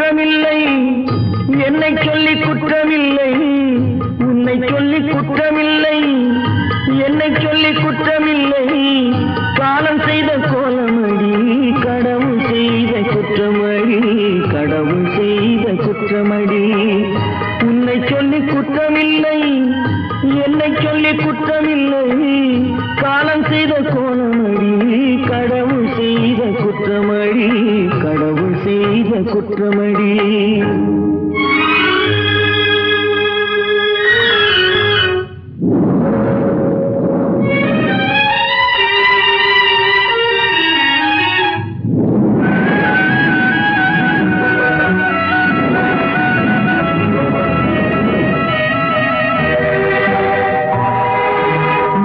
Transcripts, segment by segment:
குற்றமில்லை, என்னை சொல்லி குற்றமில்லை, உன்னை சொல்லி குற்றமில்லை, என்னை சொல்லி குற்றமில்லை, காலம் செய்த கோலமடி, கடவுள் செய்த குற்றமடி, கடவுள் செய்த குற்றமடி. உன்னை சொல்லி குற்றமில்லை, என்னை சொல்லி குற்றமில்லை, காலம் செய்த கோலமடி, கடவுள் செய்த குற்றமடி, கடவுள் செய்த குற்றமடி.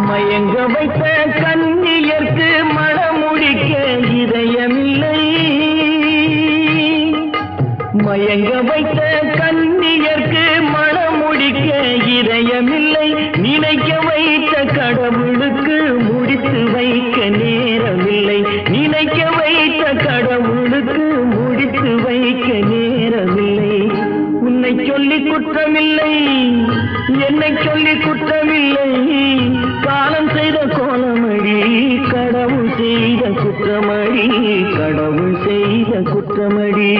மயங்க வைத்த கண்ணியர்க்கு மணமுடிக்க இதயமில்லை, மயங்க வைத்த கண்ணியர்க்கு மணமுடிக்க இதயமில்லை, நினைக்க வைத்த கடவுளுக்கு முடித்து வைக்க நேரமில்லை, நினைக்க வைத்த கடவுளுக்கு முடித்து வைக்க நேரமில்லை. உன்னை சொல்லி குற்றமில்லை, என்னை சொல்லி குற்றமில்லை, காலம் செய்த கோலமடி, கடவுள் செய்த குற்றமடி, கடவுள் செய்த குற்றமடி.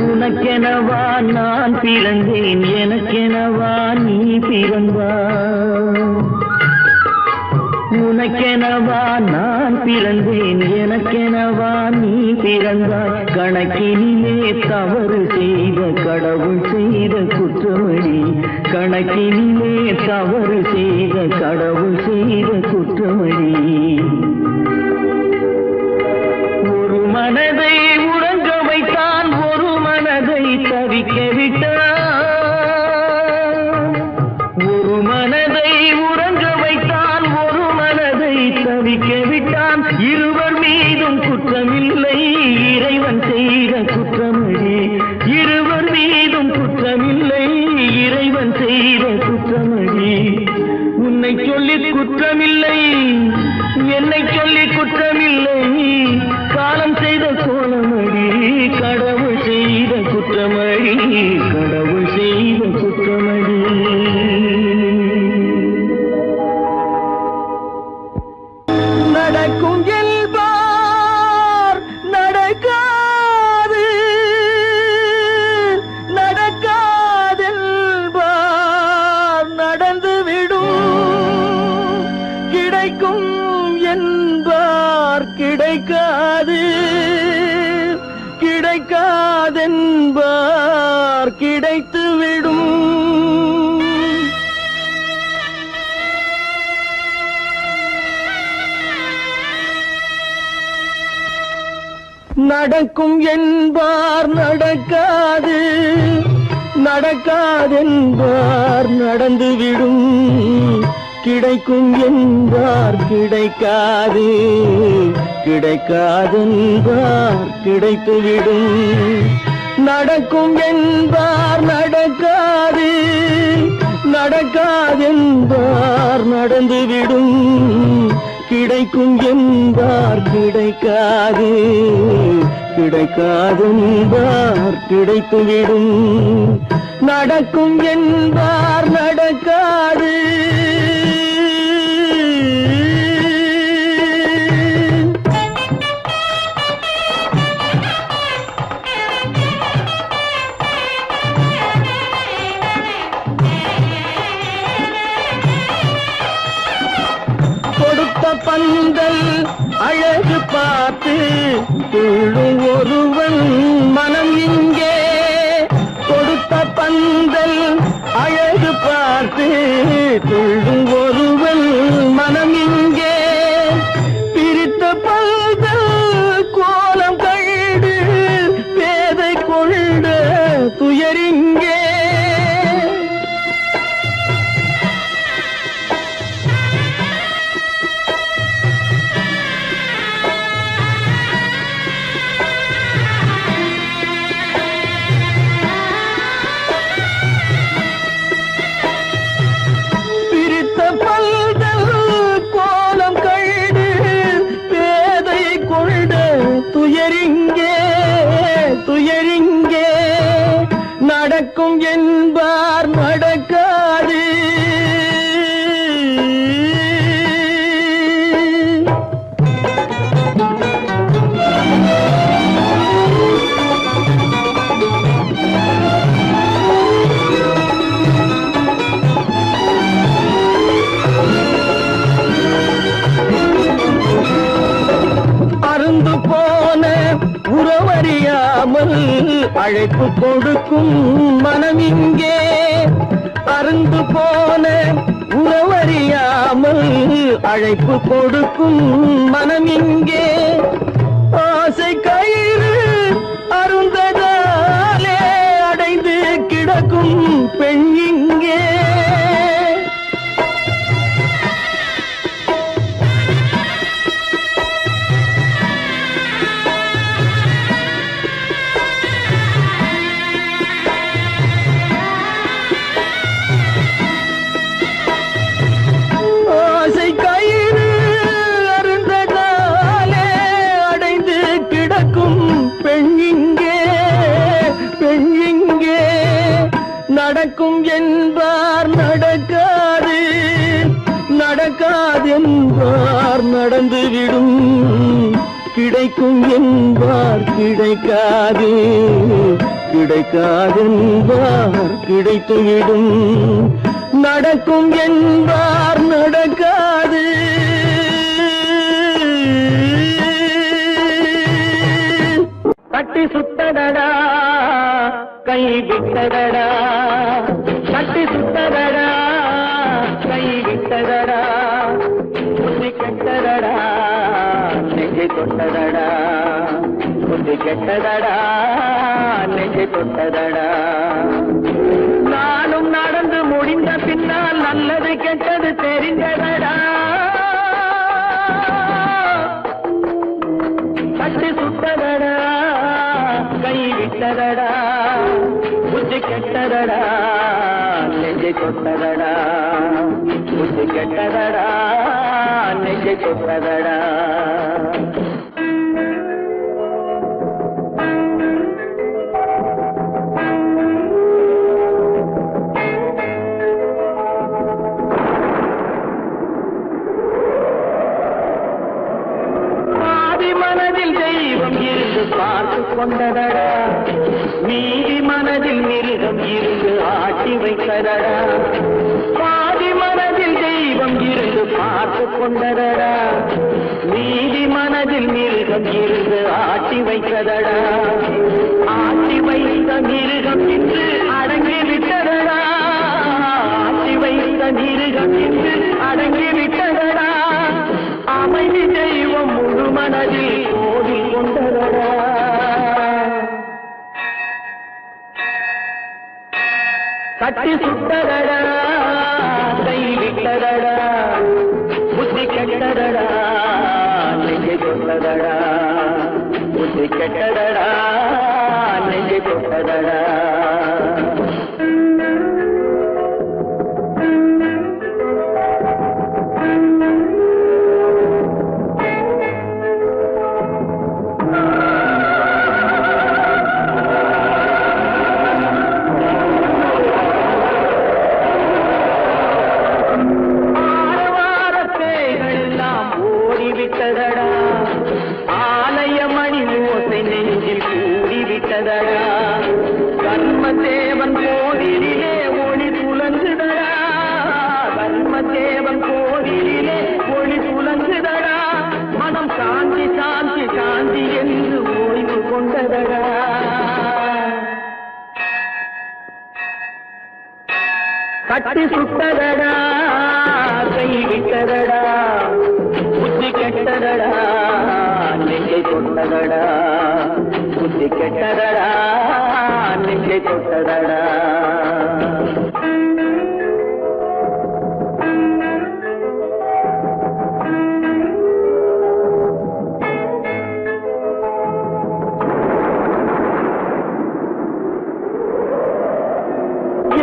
உனக்கெனவா நான் பிறந்தேன், எனக்கெனவா நீ பிறந்தாய், உனக்கெனவா நான் பிறந்தேன், எனக்கெனவா நீ பிறந்தாய், கணக்கினிலே தவறு செய்த கடவுள் செய்த குற்றமடி, கணக்கினிலே தவறு செய்த கடவுள் செய்த குற்றமடி. ஒரு மனதை உறங்க வைத்தான், ஒரு மனதை தவிக்க விட்டான், ஒரு மனதை உறங்க வைத்தான், ஒரு மனதை தவிக்க விட்டான், இருவர் மீதும் குற்றமில்லை, இறைவன் செய்த குற்றமடி, இருவர் மீதும் குற்றமில்லை, இறைவன் செய்த குற்றமடி. உன்னை சொல்லி குற்றமில்லை, என்னை சொல்லி குற்றமில்லை, காலம் செய்த கோலமடி, கடவுள் செய்த குற்றமடி, கடவுள் செய்த குற்றமடி. நடக்கும் என்பார் நடக்காது, நடக்காதென்பார் நடந்துவிடும், கிடைக்கும் என்பார் கிடைக்காது, கிடைக்காதென்பார் கிடைத்துவிடும். நடக்கும் என்பார் நடக்காது, நடக்காதென்பார் நடந்துவிடும், கிடைக்கும் என்பார் கிடைக்காது, கிடைக்காதென்பார் கிடைத்துவிடும். நடக்கும் என்பார் நடக்காது, நடக்காதென்பார் நடந்துவிடும், கிடைக்கும் என்பார் கிடைக்காது, கிடைக்காதென்பார் கிடைத்துவிடும். நடக்கும் என்பார் நடக்காது. கொடுத்த பந்தல் அழகு பார்த்து துள்ளும் ஒருவன் மனம் இங்கே, கொடுத்த பந்தல் அழகு பார்த்து துள்ளும் ஒருவன் மனம் இங்கே, பிரித்த பந்தல் கோலம் கண்டு பேதை கொண்ட துயரிங்கே, நடக்காது. அருந்து போன உறவறியாமல் அழைப்பு கொடுக்கும் மனம் இங்கே. அருந்து போன உறவறியாமல் அழைப்பு கொடுக்கும் மனம் இங்கே. ஆசை கயிறு அருந்ததாலே அடைந்து கிடக்கும் பெண் இங்கே. நடக்கும் என்பார் நடக்காது, நடக்காது என்பார் நடந்துவிடும். கிடைக்கும் என்பார் கிடைக்காது, கிடைக்காது என்பார் கிடைத்துவிடும். நடக்கும் என்பார் நடக்காது. கட்டி சுத்தடடா கை விட்டதடா, கட்டி சுத்ததடா கை விட்டதடா. புத்தி கெட்டதடா நெஞ்சை தொட்டதடா, புத்தி கெட்டதடா நெஞ்சை தொட்டதடா. நானும் நடந்து முடிந்த பின்னால் நல்லது கெட்டது தெரிந்ததடா. கட்டி சுத்ததடா கை விட்டதடா, புத்தி கெட்டதடா நெஞ்சை தொட்டதடா, புத்தி கெட்டதடா நெஞ்சை தொட்டதடா. மனதில் தெய்வம் இருந்து பார்த்து கொண்டதடா, நீதி மனதில் மிருகம் இருந்து ஆட்டி வைத்ததடா. பாதி மனதில் தெய்வம் இருந்து பார்த்து கொண்டதடா, நீதி மனதில் மிருகம் இருந்து ஆட்டி வைத்ததடா. ஆட்டி வைத்த மிருகம் இன்று அடங்கி விட்டதடா, ஆட்டி வைத்த மிருகம் இன்று அடங்கி விட்டதடா. அமைதி தெய்வம் முழு மனதில் கோவில் கொண்டதடா. கட்டி சுட்டதடா கை விட்டதடா, புத்தி கெட்டதடா நெஞ்சை தொட்டதடா, புத்தி கெட்டதடா நெஞ்சை தொட்டதடா. கர்மதேவன் கோவிலிலே ஒளி துலங்குதடா, கர்மதேவன் கோவிலிலே ஒளி துலங்குதடா. மனம் சாந்தி சாந்தி சாந்தி என்று ஓய்வு கொண்டதடா. கட்டி சுட்டதடா கை விட்டதடா, புத்தி கெட்டதடா நெஞ்சை தொட்டதடா, புத்தி கெட்டதடா நெஞ்சை தொட்டதடா.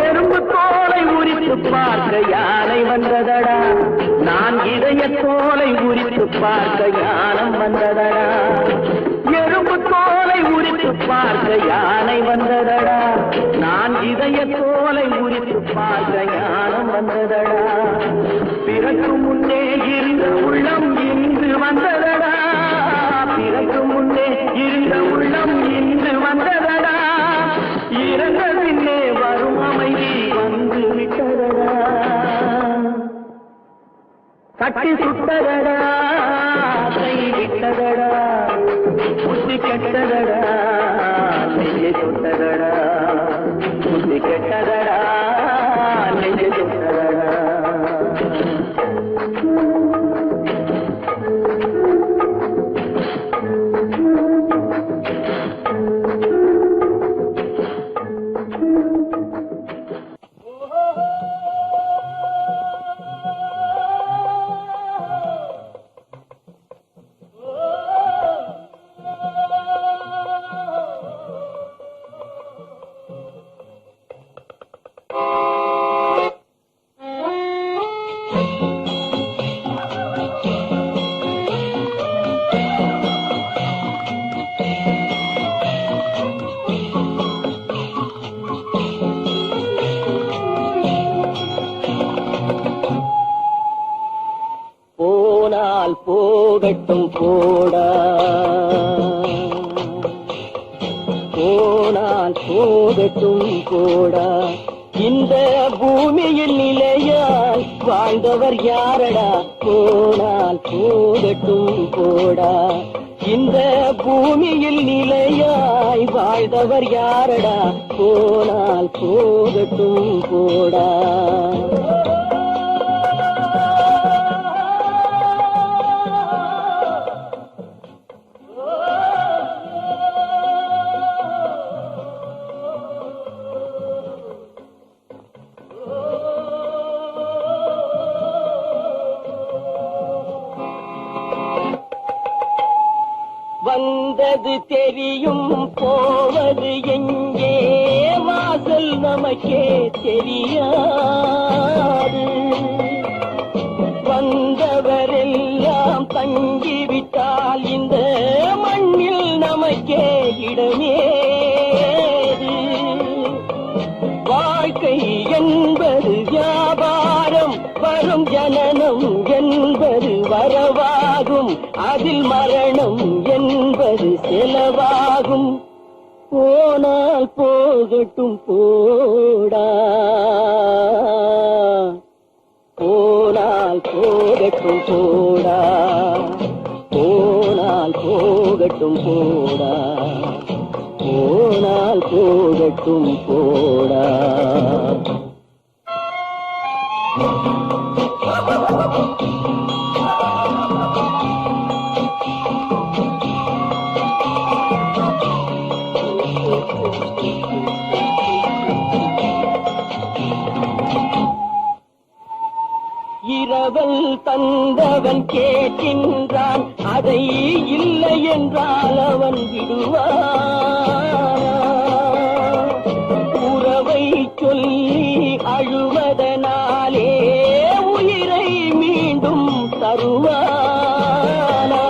எறும்பு தோலை உரித்து பார்க்க யானை வந்ததடா, நான் இதய தோலை உரித்து பார்க்க யானம் வந்ததடா. எறும்பு தோலை உரித்து பார்க்க யானை வந்ததடா, நான் இதய இதய தோலை உரித்து பார்க்க ஞானம் வந்ததடா பிறகு முன்னே இருந்த உள்ளம் இன்று வந்ததடா பிறகு முன்னே இருந்த உள்ளம் இன்று வந்ததடா இறந்த பின்னே வரும் அமைதி வந்து விட்டதடா கட்டி சுட்டதடா கை விட்டதடா புத்தி கெட்டதடா நெஞ்சை சுட்டதடா புத்தி கெட்டதடா நெஞ்சை சுட்டதடா போகட்டும் போடா போனால் போகட்டும் போடா இந்த பூமியில் நிலையால் வாழ்ந்தவர் யாரடா போனால் போகட்டும் போடா இந்த பூமியில் நிலையாய் வாழ்ந்தவர் யாரடா போனால் போகட்டும் போடா வந்தது தெரியும் போவது எங்கே வாசல் நமக்கே தெரியாது வந்தவரெல்லாம் தங்கிவிட்டால் இந்த மண்ணில் நமக்கே இடமேது வாழ்க்கை என்பது வியாபாரம் வரும் ஜனனம் என்பது வரவாகும் அதில் மரணம் என்பது செலவாகும் போனால் போகட்டும் போடா போனால் போகட்டும் போடா போனால் போகட்டும் போடா போனால் போகட்டும் போடா இரவல் தந்தவன் கேட்கின்றான் அதை இல்லை என்றால் அவன் விடுவான் உறவை சொல்லி அழுவதனாலே உயிரை மீண்டும் தருவானா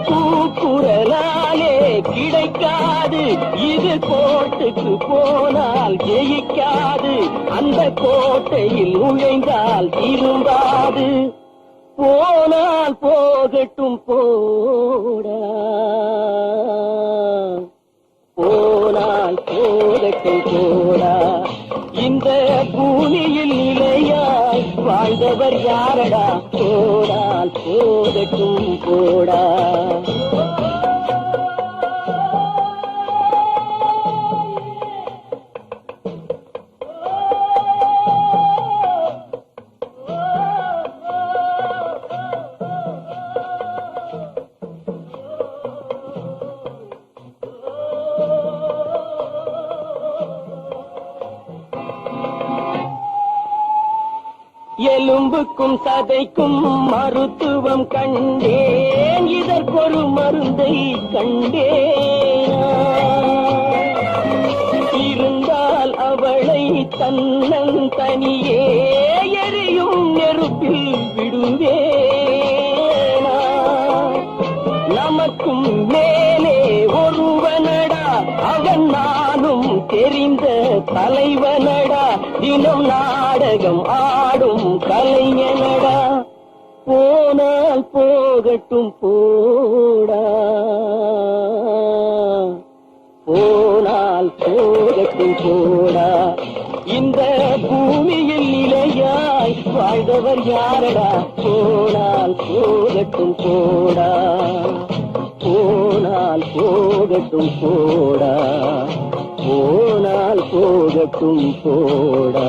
கூக்குரலாலே கிடைக்காது இது கோட்டுக்கு போனால் ஜெயிக்காது அந்த கோட்டையில் நுழைந்தால் திரும்பாது போனால் போகட்டும் போடா போனால் போகட்டும் போடா இந்த பூமியில் நிலையாய் வாழ்ந்தவர் யாரடா போனால் போகட்டும் போடா எலும்புக்கும் சதைக்கும் மருத்துவம் கண்டேன் இதற்கொரு மருந்தை கண்டேன் இருந்தால் அவளை தன்னந்தனியே எரியும் நெருப்பில் விடுவேனா நமக்கும் மேலே ஒருவனடா அவன் நானும் தெரிந்த தலைவனடா தினம் நாடகம் ஆடும் கலைஞனடா போனால் போகட்டும் போடா போனால் போகட்டும் போடா இந்த பூமியில் நிலையாய் வாழ்ந்தவர் யாரடா போனால் போகட்டும் போடா போனால் போகட்டும் போடா போனால் போகட்டும் போடா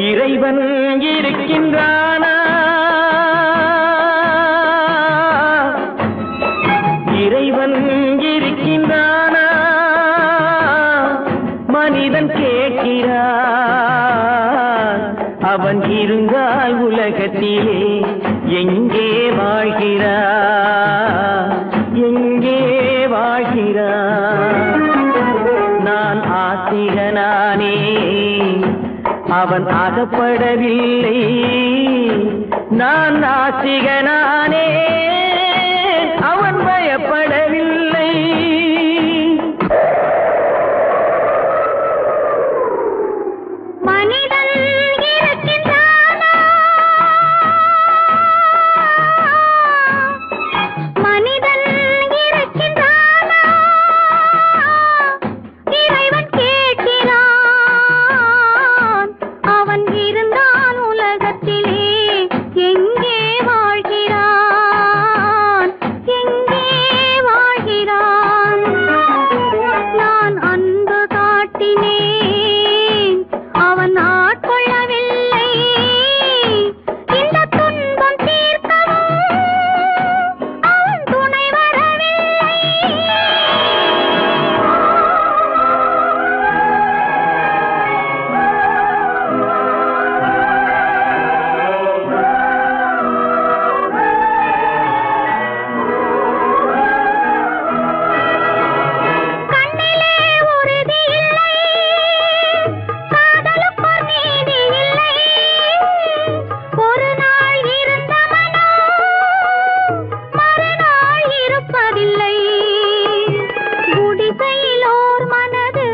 இறைவன் இருக்கின்றானா இறைவன் இருக்கின்றானா மனிதன் கேட்கிறான் அவன் இருந்தால் உலகத்திலே எங்கே வாழ்கிறான் எங்கே வாழ்கிறான் நான் ஆசிகனானே அவன் அகப்படவில்லை நான் நாசிகனானே அவன் பயப்படவில்லை மனிதன் இருக்கின்றானா மனிதன் இருக்கின்றானா இறைவன் கேட்கிறான் அவன் இருந்தான் உலகத்திலே எங்கே வாழ்கிறான் எங்கே வாழ்கிறான் நான் அன்பு காட்டினேன் அவன் ஆட்கொள்ளவில்லை இந்த துன்பம் தீர்க்கவும் அவன் துணை வரவில்லை கண்ணிலே உறுதி இல்லை காதலுக்கோர் நீதி இல்லை ஒரு நாள் இருந்த மனம் மறுநாள் இருப்பதில்லை குடிசையிலோர் மனது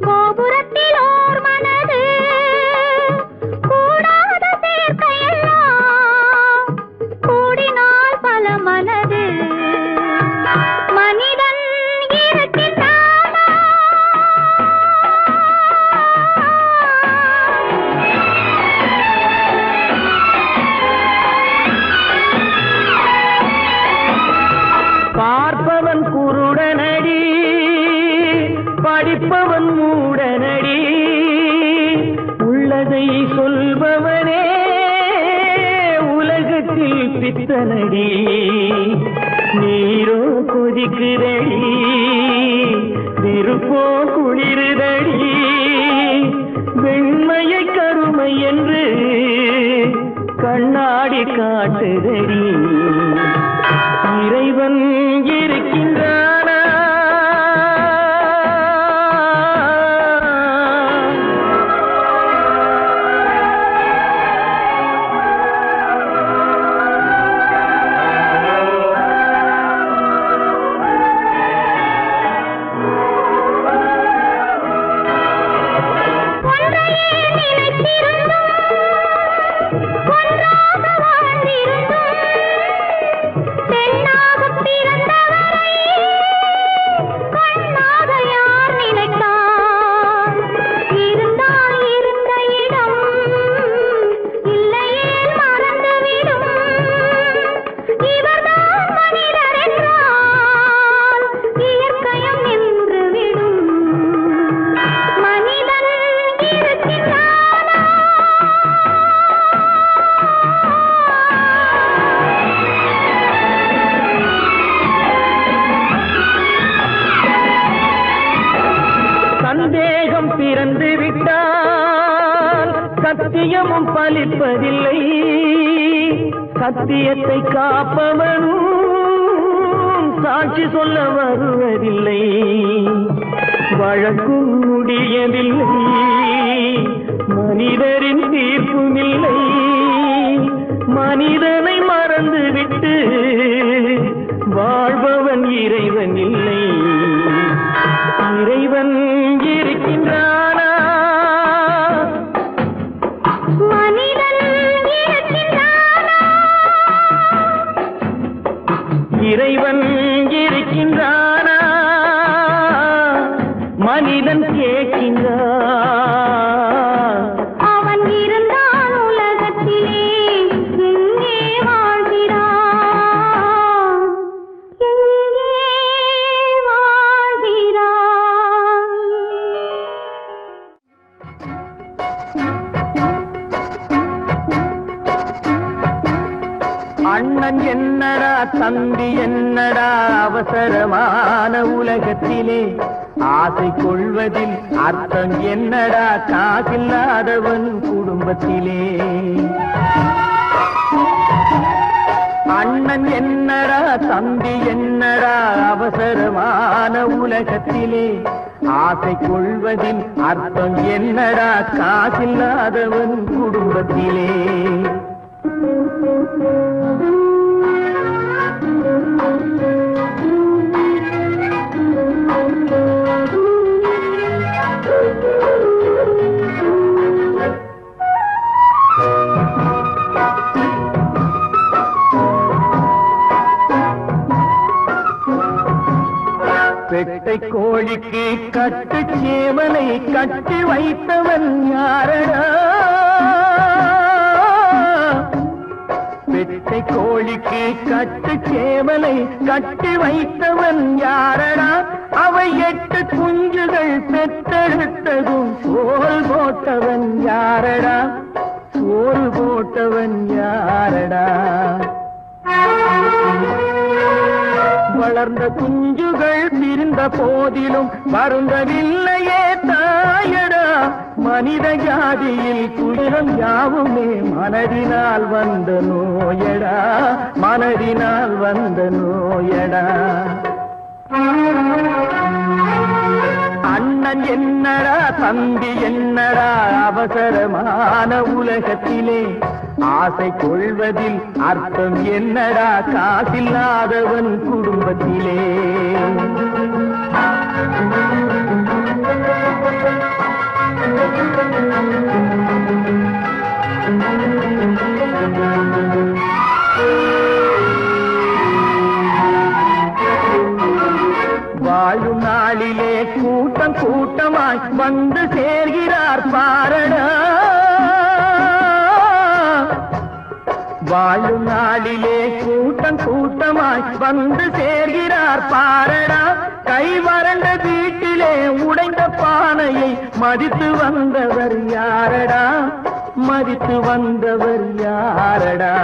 கோபுரத்திலோர் மனது கூடாத சேர்க்கையெல்லாம் கூடினால் பல மனது மனிதன் இருக்கின்றானா பார்ப்பவன் குருடனடி படிப்பவன் மூடனடி உள்ளதை சொல்பவனே உலகத்தில் பித்தனடி நீரோ கொதிக்குதடி நெருப்போ குளிருதடி வெண்மையை கருமை என்று கண்ணாடி காட்டுதடி இறைவன் இருக்கின்றானா ஒன்றையே நினைத்திருந்தும் ஒன்றாக வாழ்ந்திருந்தும் சந்தேகம் பிறந்து விட்டால் சத்தியமும் பலிப்பதில்லை. சத்தியத்தை காப்பவனும் சாட்சி சொல்ல வருவதில்லை. வழக்கும் முடியவில்லை, மனிதரின் தீர்ப்பும் இல்லை. மனிதனை மறந்துவிட்டு வாழ்பவன் இறைவன் இல்லை. இறைவன் இருக்கின்றானா? மனிதன் இருக்கின்றானா? இறைவன் இருக்கின்றானா? மனிதன் கேட்கின்றான். அவன் இருந்தான் உலகத்திலே, எங்கே வாழ்கிறான்? எங்கே வாழ்கிறான்? அண்ணன் என்னடா தம்பி என்னடா அவசரமான உலகத்திலே ஆசை கொள்வதில் அர்த்தம் என்னடா காசில்லாதவன் குடும்பத்திலே. அண்ணன் என்னடா தம்பி என்னடா அவசரமான உலகத்திலே ஆசை கொள்வதில் அர்த்தம் என்னடா காசில்லாதவன் குடும்பத்திலே. பெட்டை கோழிக்கு கட்டு சேவலை கட்டி வைத்தவன் யாரடா? பெட்டை கோழிக்கு கட்டு சேவலை கட்டி வைத்தவன் யாரடா? அவை 8 குஞ்சுகள் பெற்றெடுத்ததும் சோறு போட்டவன் யாரடா? சோறு போட்டவன் யாரடா? வளர்ந்த குஞ்சுகள் பிரிந்த போதிலும் வருந்தவில்லையே தாயடா. மனித ஜாதியில் துயரம் யாவுமே மனதினால் வந்த நோயடா. மனதினால் வந்த நோயடா. அண்ணன் என்னடா தம்பி என்னடா அவசரமான உலகத்திலே ஆசை கொள்வதில் அர்த்தம் என்னடா காசில்லாதவன் குடும்பத்திலே. வாழும் நாளிலே கூட்டம் கூட்டமாய் வந்து சேர்கிறார் பாரடா. வாழும் நாளிலே கூட்டம் கூட்டமாய் வந்து சேர்கிறார் பாரடா. கை வறண்ட வீட்டிலே உடைந்த பானையை மதித்து வந்தவர் யாரடா? மதித்து வந்தவர் யாரடா?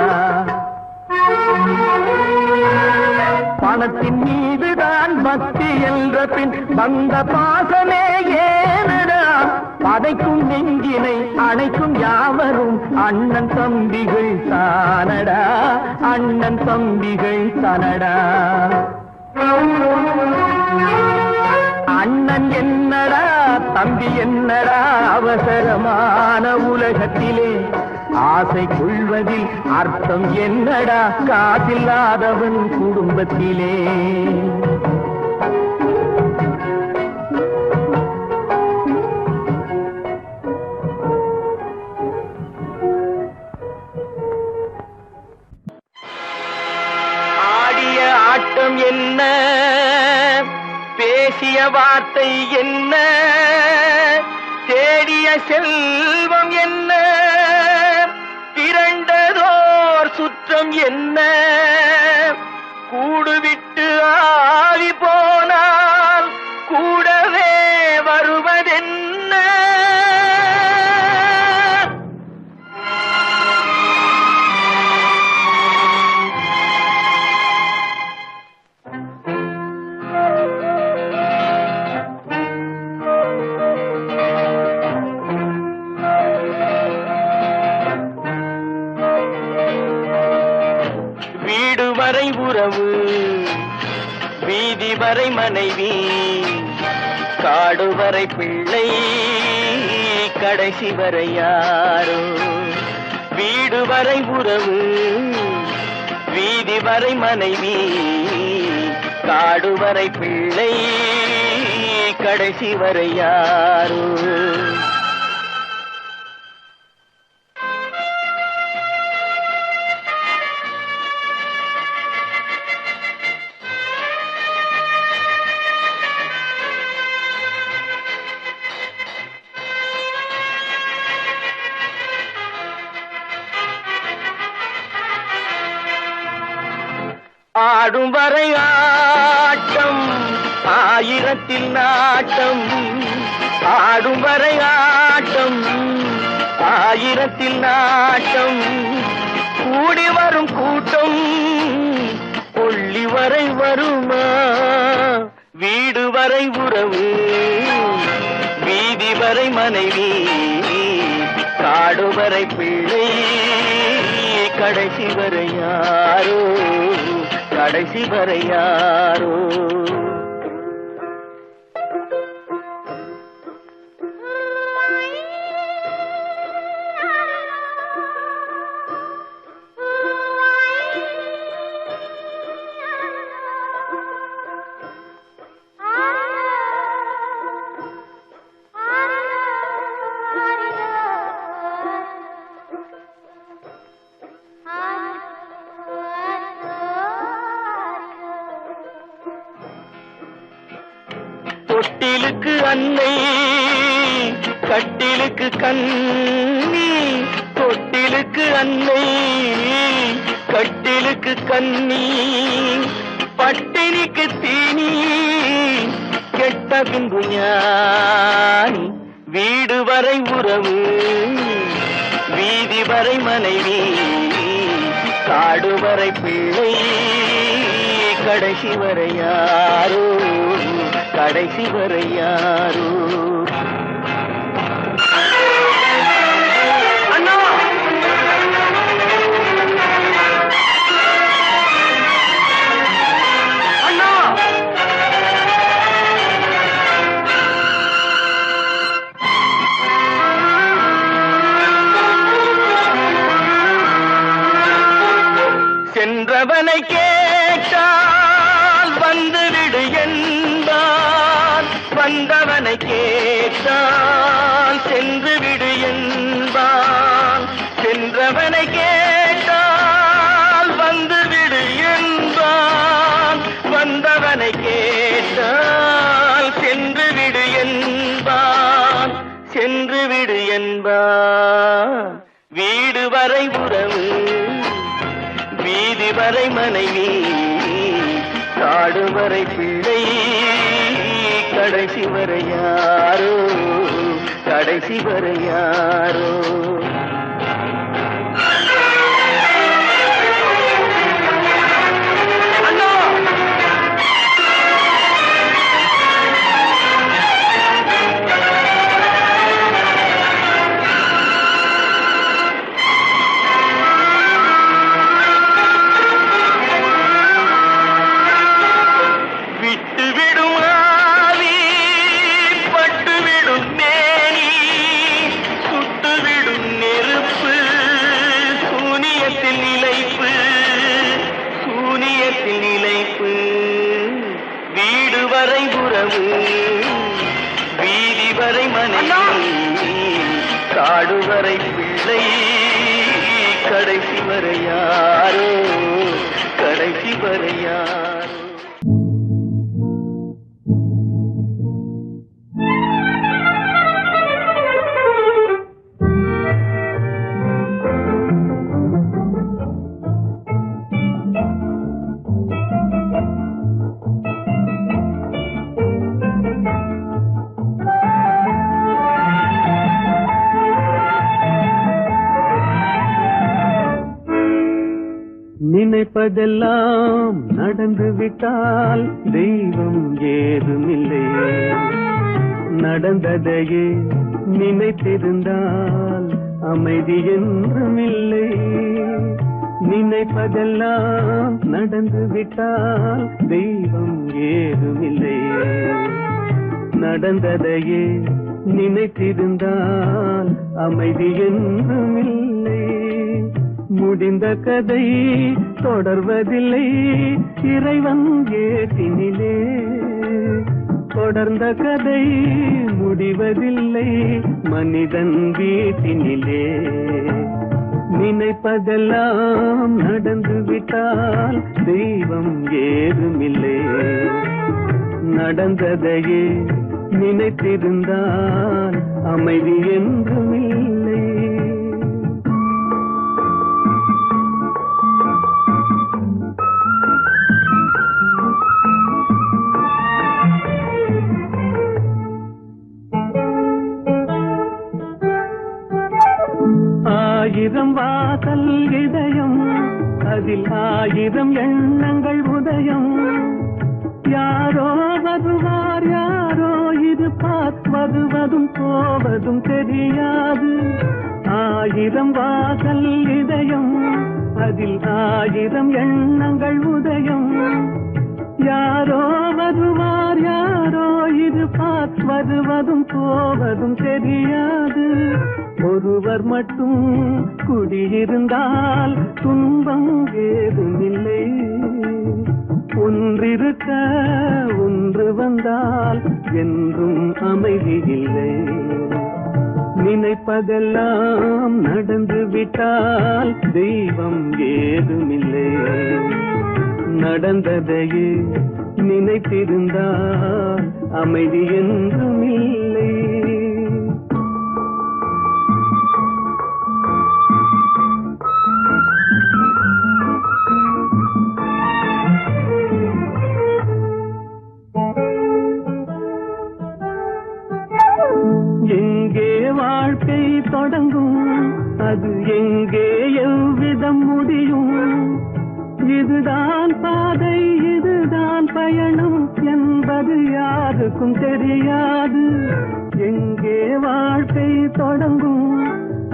பணத்தின் மீதுதான் பக்தி என்ற பின் வந்த பாசமே ஏனடா? பதைக்கும் நெஞ்சினை அணைக்கும் யாவரும் அண்ணன் தம்பிகள் தானடா. அண்ணன் தம்பிகள் தானடா. அண்ணன் என்னடா தம்பி என்னடா அவசரமான உலகத்திலே ஆசை கொள்வதில் அர்த்தம் என்னடா காசில்லாதவன் குடும்பத்திலே. ஆடிய ஆட்டம் என்ன, பேசிய வார்த்தை என்ன, தேடிய செல்வம் என்ன, திரண்டதோர் சுற்றம் என்ன, கூடுவிட்டு ஆவி போனால் கூடவே வருவதென்ன. வரை மனைவி காடு வரை பிள்ளை கடைசி வரை யாரோ வீடு வரை உறவு வீதி வரை மனைவி காடு வரை பிள்ளை கடைசி வரை யாரோ ஆடும் வரை ஆட்டம் ஆயிரத்தில் நாட்டம் ஆடும் வரை ஆட்டம் ஆயிரத்தில் நாட்டம் கூடி வரும் கூட்டம் கொள்ளி வரை வருமா வீடு வரை உறவு வீதி வரை மனைவி காடு வரை பிள்ளை கடைசி வரை யாரோ கடைசி வரை யாரோ தொட்டிலுக்கு அன்னை கட்டிலுக்கு கண்ணி தொட்டிலுக்கு அன்னை கட்டிலுக்கு கண்ணி பட்டினிக்கு தீனி கெட்ட பின்பு ஞானி வீடு வரை உறவு வீதி வரை மனைவி காடு வரை பிள்ளை கடைசி வரை யாரோ கடைசி வரை யாரோ அண்ணா அண்ணா சென்றவனை கேட்டால் வந்துவிடு என்பான் வந்தவனை கேட்டால் சென்று விடு என்பான் சென்றவனை கேட்டால் வந்துவிடு என்பான் வந்தவனை கேட்டால் சென்று விடு என்பான் சென்று விடு என்பான் வீடு வரை உறவு வீதி வரை மனைவி காடு வரை பிள்ளை கடைசி வரை யாரோ கடைசி வரை யாரோ வீடு வரை உறவு வீதி வரை மனைவி காடு வரை பிள்ளை கடைசி வரை யாரோ கடைசி வரை யாரோ நினைப்பதெல்லாம் நடந்து விட்டால் தெய்வம் ஏதுமில்லை நடந்ததையே நினைத்திருந்தால் அமைதி என்றுமில்லை நினைப்பதெல்லாம் நடந்து விட்டால் தெய்வம் ஏதுமில்லை. நடந்ததையே நினைத்திருந்தால் அமைதி என்றும் இல்லை. முடிந்த கதை தொடர்வதில்லை இறைவன் ஏட்டினிலே. தொடர்ந்த கதை முடிவதில்லை மனிதன் வீட்டினிலே. நினைப்பதெல்லாம் நடந்து விட்டால் தெய்வம் ஏதுமில்லை. நடந்ததையே நினைத்திருந்தால் அமைதி என்றும் இல்லை. ஆயிரம் வாசல் இதயம் அதில் ஆயிரம் எண்ணங்கள் உதயம். யாரோ வருவார் யாரோ இருப்பார் வருவதும் போவதும் தெரியாது. ஆயிரம் வாசல் இதயம் அதில் ஆயிரம் எண்ணங்கள் உதயம். யாரோ வருவார் யாரோ இருப்பார் வருவதும் போவதும் தெரியாது. ஒருவர் மட்டும் குடியிருந்தால் துன்பம் ஏதுமில்லை. ஒன்றிருக்க ஒன்று வந்தால் என்றும் அமைதி இல்லை. நினைப்பதெல்லாம் நடந்து விட்டால் தெய்வம் ஏதுமில்லை. நடந்ததையே நினைத்திருந்தால் அமைதி என்றும் இல்லை. எங்கே வாழ்க்கை தொடங்கும் அது எங்கே எவ்விதம் முடியும். இதுதான் பாதை இதுதான் பயணம் என்பது யாருக்கும் தெரியாது. எங்கே வாழ்க்கை தொடங்கும்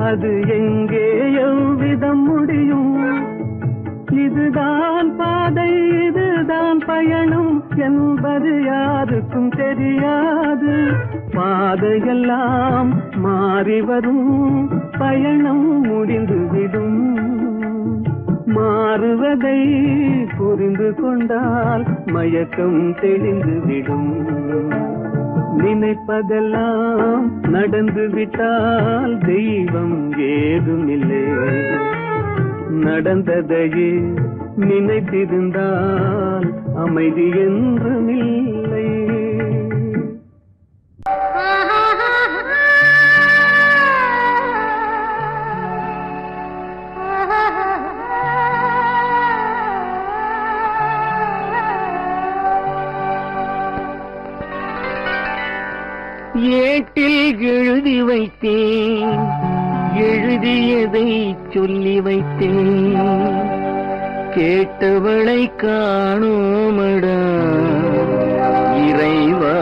அது எங்கே எவ்விதம் முடியும். இதுதான் பாதை இதுதான் பயணம் என்பது யாருக்கும் தெரியாது. பாதையெல்லாம் மாறி வரும் பயணம் முடிந்துவிடும். மாறுவதை புரிந்து கொண்டால் மயக்கம் தெளிந்துவிடும். நினைப்பதெல்லாம் நடந்து விட்டால் தெய்வம் ஏதுமில்லை. நடந்ததையே நினைத்திருந்தால் அமைதி என்றும் இல்லை. ஏட்டில் எழுதி வைத்தேன் எழுதியதை சொல்லி வைத்தேன். கேட்டவளை காணோமடா இறைவா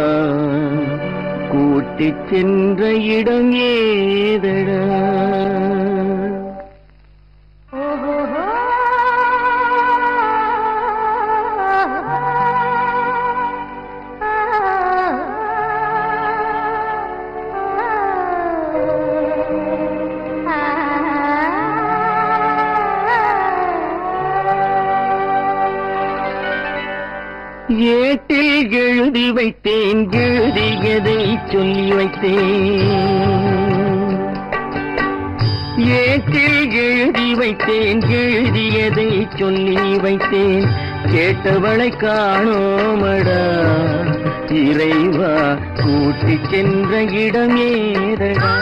கூட்டிச் சென்ற இடம் ஏதடா. ஏட்டில் எழுதி வைத்தேன் எழுதியதை சொல்லி வைத்தேன். ஏட்டில் எழுதி வைத்தேன் எழுதியதை சொல்லி வைத்தேன். கேட்டவளை காணோமடா இறைவா கூட்டிச் சென்ற இடம் ஏதடா.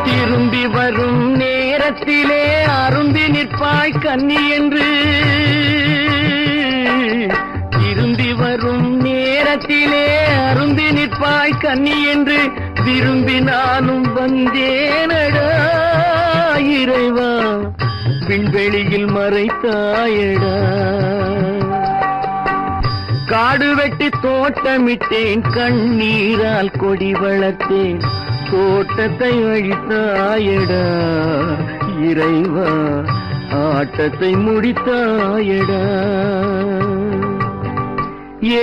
திரும்பி வரும் நேரத்திலே அரும்பி நிற்பாய் கன்னி என்று. திரும்பி கன்னி என்று விரும்பி நானும் வந்தேனடா இறைவா விண்வெளியில் மறைத்தாயடா காடு வெட்டி தோட்டமிட்டேன் கண்ணீரால் கொடி வளர்த்தேன் தோட்டத்தை அழித்தாயடா இறைவா ஆட்டத்தை முடித்தாயடா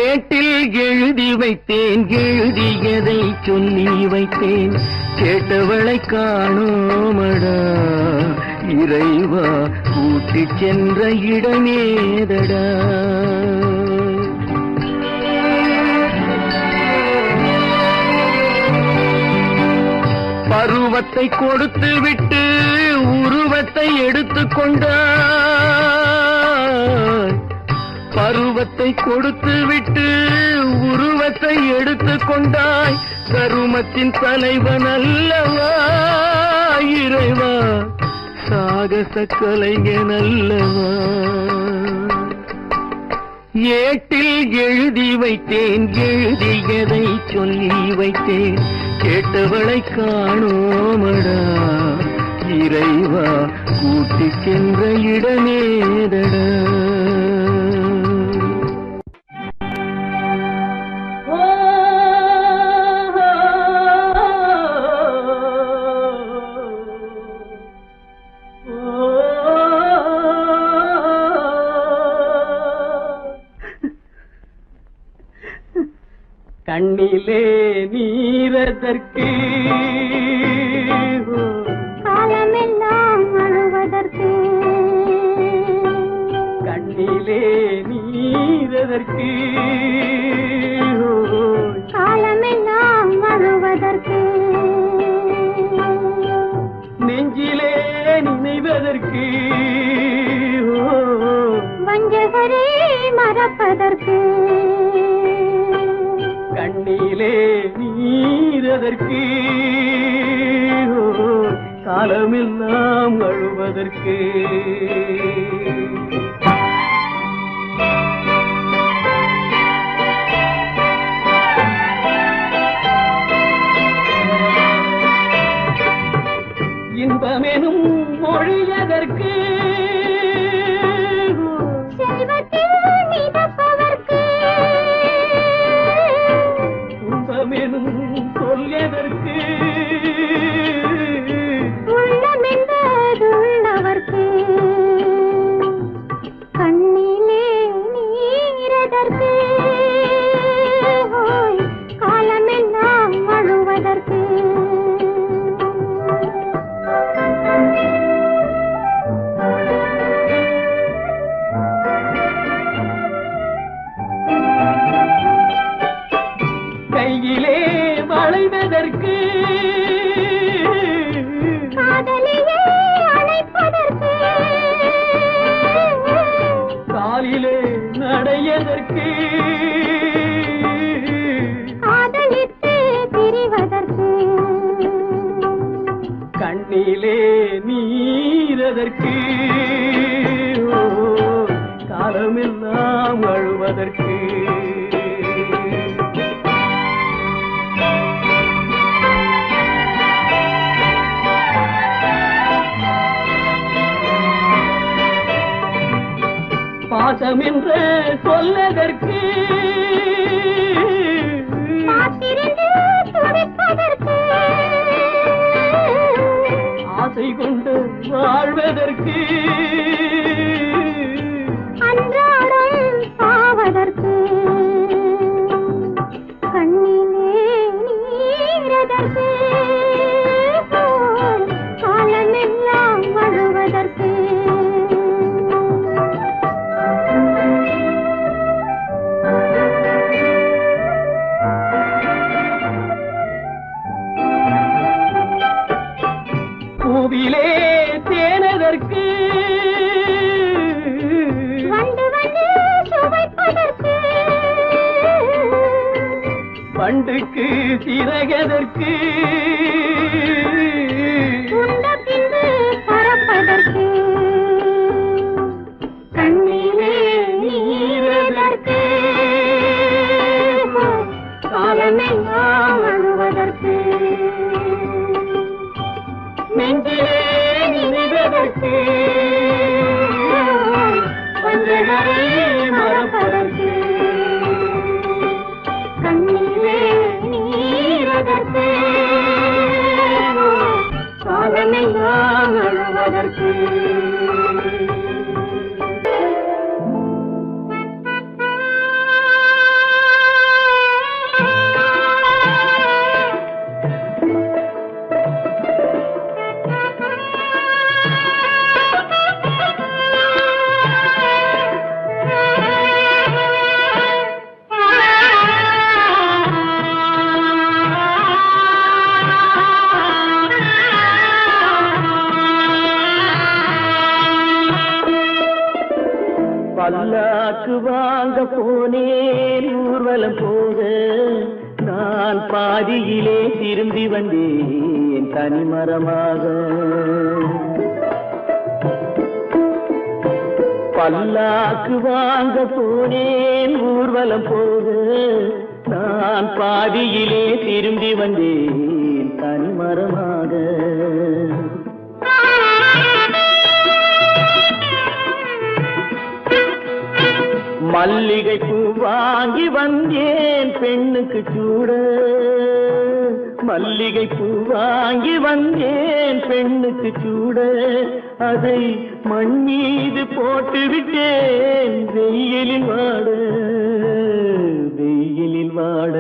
ஏட்டில் எழுதி வைத்தேன் எழுதியதை சொல்லி வைத்தேன் கேட்டவளை காணோமடா இறைவா கூட்டிச் சென்ற இடமேதடா பருவத்தை கொடுத்து விட்டு உருவத்தை எடுத்துக்கொண்டாய் பருவத்தை கொடுத்து விட்டு உருவத்தை எடுத்துக்கொண்டாய் கருமத்தின் தலைவன் அல்லவா இறைவா சாகச கலைஞன் அல்லவா ஏட்டில் எழுதி வைத்தேன் எழுதியதை சொல்லி வைத்தேன் கேட்டவளை காணோமடா இறைவா கூட்டிச் சென்ற இடமேதடா கண்ணிலே நீரதற்கு காலமெல்லாம் அழுவதற்கு கண்ணிலே நீரதற்கு காலமெல்லாம் அழுவதற்கு நெஞ்சிலே நினைவதற்கு வஞ்சகரே மறப்பதற்கு கண்ணிலே நீரதற்கு காலமெல்லாம் அழுவதற்கு இன்பமெனும் மொழியதற்கு செல்வத்தில் மிதப்பதற்கு துன்பமெனும் சொல்லியதற்கு உள்ளமென்பதுள்ளவர்க்கு கண்ணிலே நீரதற்கு காலமெல்லாம் அழுவதற்கு கையிலே வளைவதற்கு காதலியே அழைப்பதற்கு காலிலே நடையதற்கு காதலித்து பிரிவதற்கு கண்ணிலே நீரதற்கு காலமெல்லாம் அழுவதற்கு பாசம் என்று சொல்லதற்கு காத்திருந்து துடிப்பதற்கு ஆசை கொண்டு வாழ்வதற்கு அன்றாடம் சாவதற்கு கண்ணிலே நீரதற்கு காலமெல்லாம் அழுவதற்கு பூவிலே தேனதற்கு வந்து வந்து சுவைப்பதற்கு பண்டுக்கு சிறகதற்கு உண்ட பின்பு பறப்பதற்கு கண்ணிலே நீரதற்கு காலமெல்லாம் மறைப்பதற்கு பல்லாக்கு வாங்க போனேன் ஊர்வலம் போக நான் பாதியிலே திரும்பி வந்தேன் தனிமரமாக. பல்லாக்கு வாங்க போனேன் ஊர்வலம் போக நான் பாதியிலே திரும்பி வந்தேன் தனிமரமாக. மல்லிகை பூ வாங்கி வந்தேன் பெண்ணுக்கு சூட, மல்லிகை பூ வாங்கி வந்தேன் பெண்ணுக்கு சூட, அதை மண் மீது போட்டு விட்டேன் வெயிலில் வாட, வெயிலில் வாட.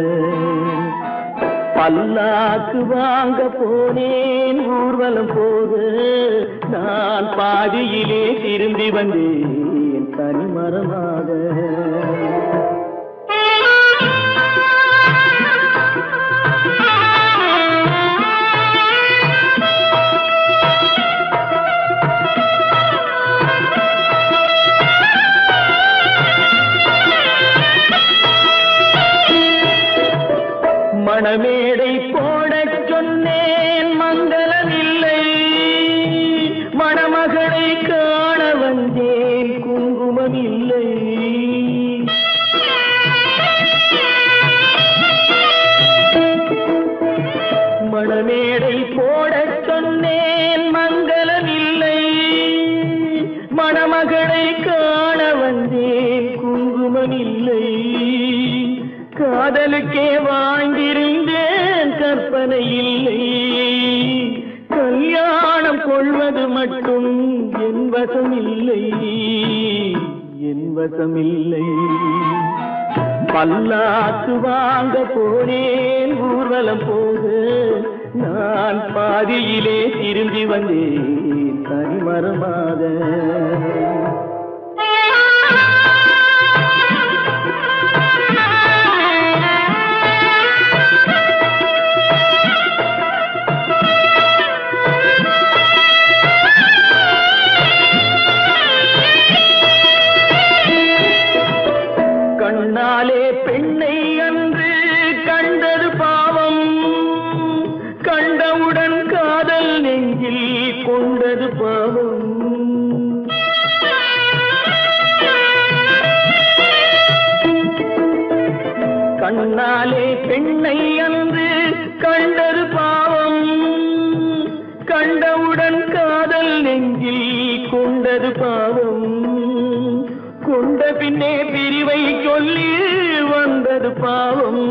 பல்லாக்கு வாங்க போனேன் ஊர்வலம் போக நான் பாதியிலே திரும்பி வந்தேன் தனிமரமாக. மணமேடை போடச் சொன்னேன் மங்களமில்லை, மணமகளை காண வந்தேன் குங்குமமில்லை. மணமேடை போடச் சொன்னேன் மங்களமில்லை, மணமகளை காண வந்தேன் குங்குமமில்லை. காதலுக்கே வாழ்ந்திருந்தேன் கற்பனை இல்லை, கல்யாணம் கொள்வது மட்டும் என் வசமில்லை, என் வசமில்லை. பல்லாக்கு வாங்க போனேன் ஊர்வலம் போக நான் பாதியிலே திரும்பி வந்தேன் தனிமரமாக. கண்ணாலே பெண்ணை அன்று கண்டது பாவம், கண்டவுடன் காதல் நெஞ்சில் கொண்டது பாவம். கண்ணாலே பெண்ணை அன்று கண்டது பாவம், கண்டவுடன் காதல் நெஞ்சில் கொண்டது பாவம். கொண்ட பின்னே பிரிவை சொல்லி வந்தது பாவம்,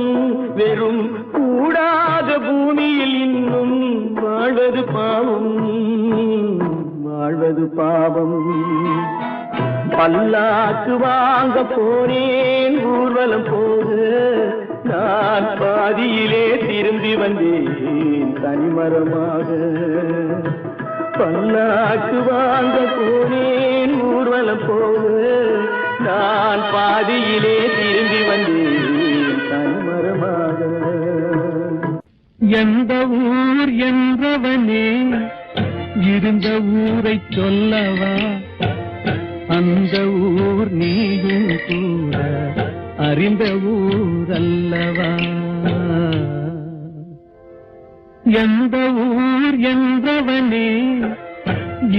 வெறும் கூடாத பூமியில் இன்னும் வாழ்வது பாவம், வாழ்வது பாவம். பல்லாக்கு வாங்க போனேன் ஊர்வலம் போக நான் பாதியிலே திரும்பி வந்தேன் தனிமரமாக. பல்லாக்கு வாங்க போனேன் ஊர்வலம் போக நான் பாதியிலே திரும்பி வந்தேன் தனிமரமாக. எந்த ஊர் என்றவனே இருந்த ஊரை சொல்லவா, அந்த ஊர் நீயும் கூட அறிந்த ஊர் அல்லவா. எந்த ஊர் என்றவனே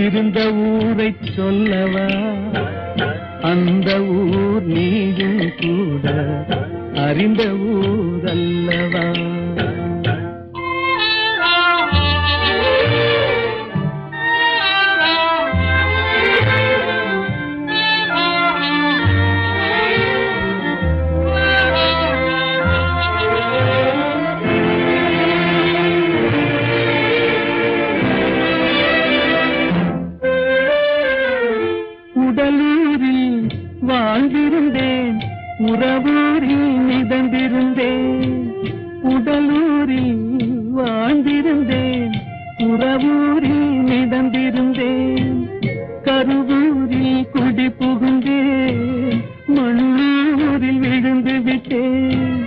இருந்த ஊரை சொல்லவா, அந்த ஊர் நீயும் கூட அறிந்த ஊர் அல்லவா. வாழ்ந்திருந்தேன் உறவூரில் மிதந்திருந்தேன் உடலூரில் வாழ்ந்திருந்தேன் உறவூரில் மிதந்திருந்தேன் கருவூரில் குடி புகுந்தேன் மண்ணூரில் விழுந்து விட்டேன்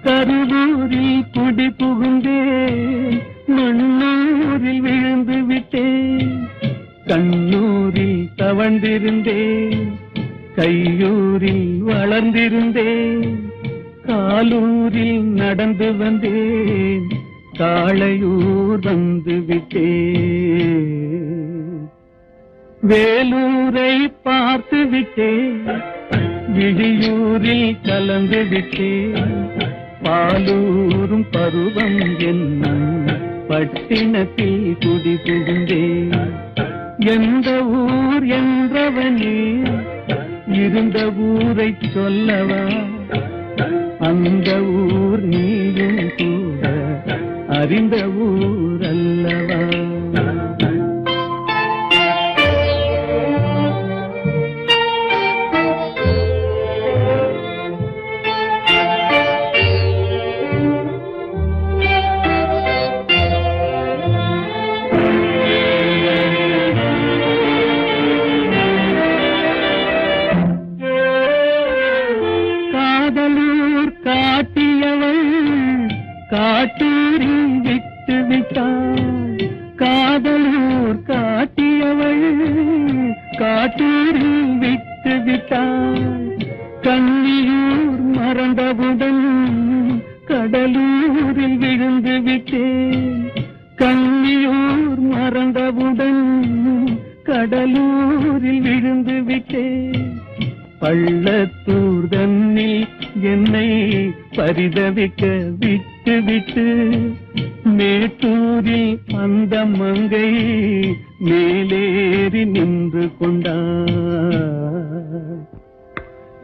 கருவூரில் குடி புகுந்தேன் மண்ணூரில் விழுந்து விட்டேன் கண்ணூரில் தவழ்ந்திருந்தேன் கையூரில் வளர்ந்திருந்தேன் காலூரில் நடந்து வந்தேன் காளையூர் வந்து விட்டேன் வேலூரை பார்த்து விட்டேன் விழியூரில் கலந்து விட்டேன் பாலூரும் பருவம் என்னும் பட்டினத்தில் குடி புகுந்தேன் எந்த ஊர் என்றவனே இருந்த ஊரை சொல்லவா அந்த ஊர் நீயும் கூட அறிந்த ஊர் அல்லவா காட்டியவள் காட்டூரில் விட்டு விட்டாள் காதலூர் காட்டியவள் காட்டூரில் விட்டு விட்டாள் கண்ணியூர் மறந்தவுடன் கடலூரில் விழுந்து விட்டேன் கண்ணியூர் மறந்தவுடன் கடலூரில் விழுந்து விட்டேன் பள்ளத்தூர் தன்னில் என்னை பரிதவிக்க விட்டு விட்டு மேட்டூரில் அந்த மங்கை மேலேறி நின்று கொண்டார்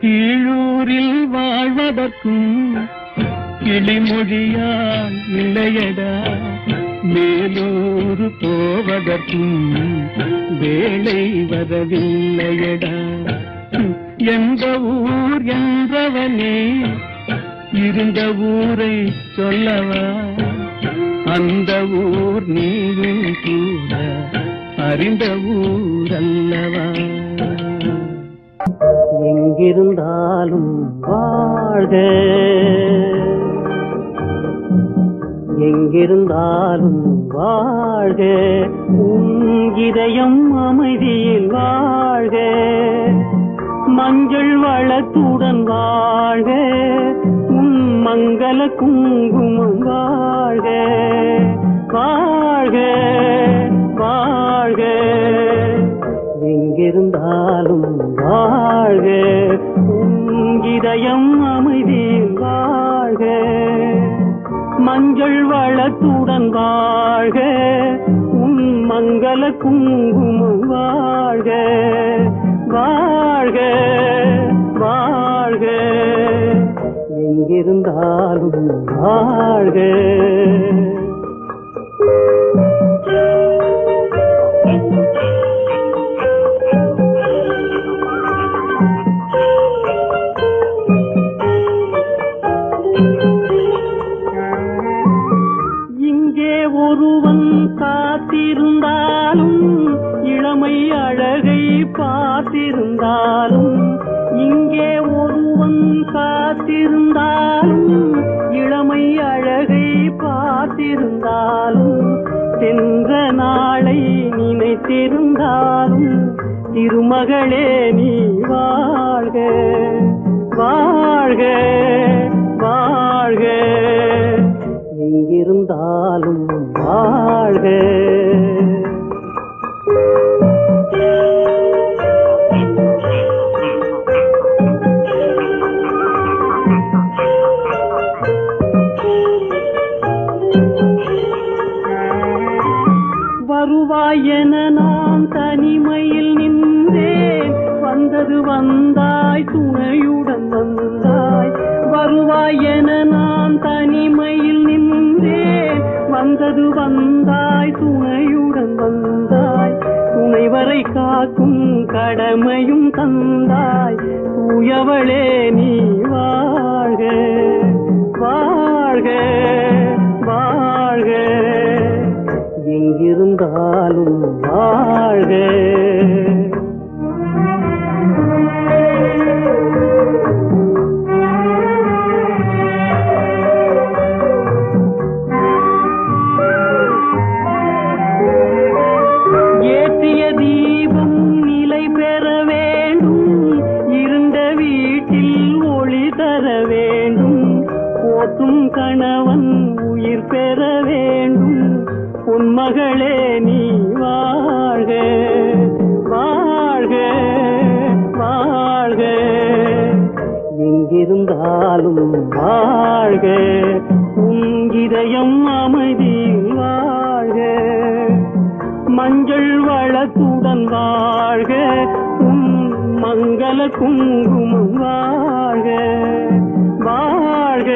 கீழூரில் வாழ்வதற்கும் கிளிமொழியால் இல்லையடா மேலூர் போவதற்கும் வேலை வரவில்லையடா எந்த ஊர் என்றவனே இருந்த ஊரை சொல்லவா அந்த ஊர் நீயும் கூட அறிந்த ஊர் அல்லவா எங்கிருந்தாலும் வாழ்க எங்கிருந்தாலும் வாழ்க உன் இதயம் அமைதியில் வாழ்க மஞ்சள் வளத்துடன் வாழ்க உன் மங்கள குங்குமம் வாழ்க வாழ்க வாழ்க எங்கிருந்தாலும் வாழ்க உன் இதயம் அமைதியில் வாழ்க மஞ்சள் வளத்துடன் வாழ்க உன் மங்கள குங்குமம் வாழ்க வாழ்க வாழ்க எங்கிருந்தாலும் வாழ்க இங்கே ஒருவன் காத்திருந்தாலும் இளமை அழகை பார்த்திருந்தாலும் இங்கே ஒருவன் காத்திருந்தாலும் இளமை அழகை பார்த்திருந்தாலும் சென்ற நாளை நினைத்திருந்தாலும் திருமகளே நீ வாழ்க வாழ்க வாழ்க எங்கிருந்தாலும் வாழ்க வருவாய் என நான் தனிமையில் நின்றேன் வந்தது வந்தாய் துணையுடன் வந்தாய் வருவாய் என நான் தனிமையில் நின்றேன் வந்தது வந்தாய் துணை காக்கும் கடமையும் தந்தாய் தூயவளே நீ வாழ்க வாழ்க வாழ்க எங்கிருந்தாலும் வாழ்க. ஏற்றிய தீபம் நிலை பெற வேண்டும், இருண்ட வீட்டில் ஒளி தர வேண்டும், போற்றும் கணவன் உயிர் பெற வேண்டும், பொன்மகளே நீ வாழ்க வாழ்க வாழ்க எங்கிருந்தாலும் வாழ்க, உன் இதயம் அமைதியில் வாழ்க, மஞ்சள் வளத்துடன் வாழ்க, உன் மங்கள குங்குமம் வாழ்க வாழ்க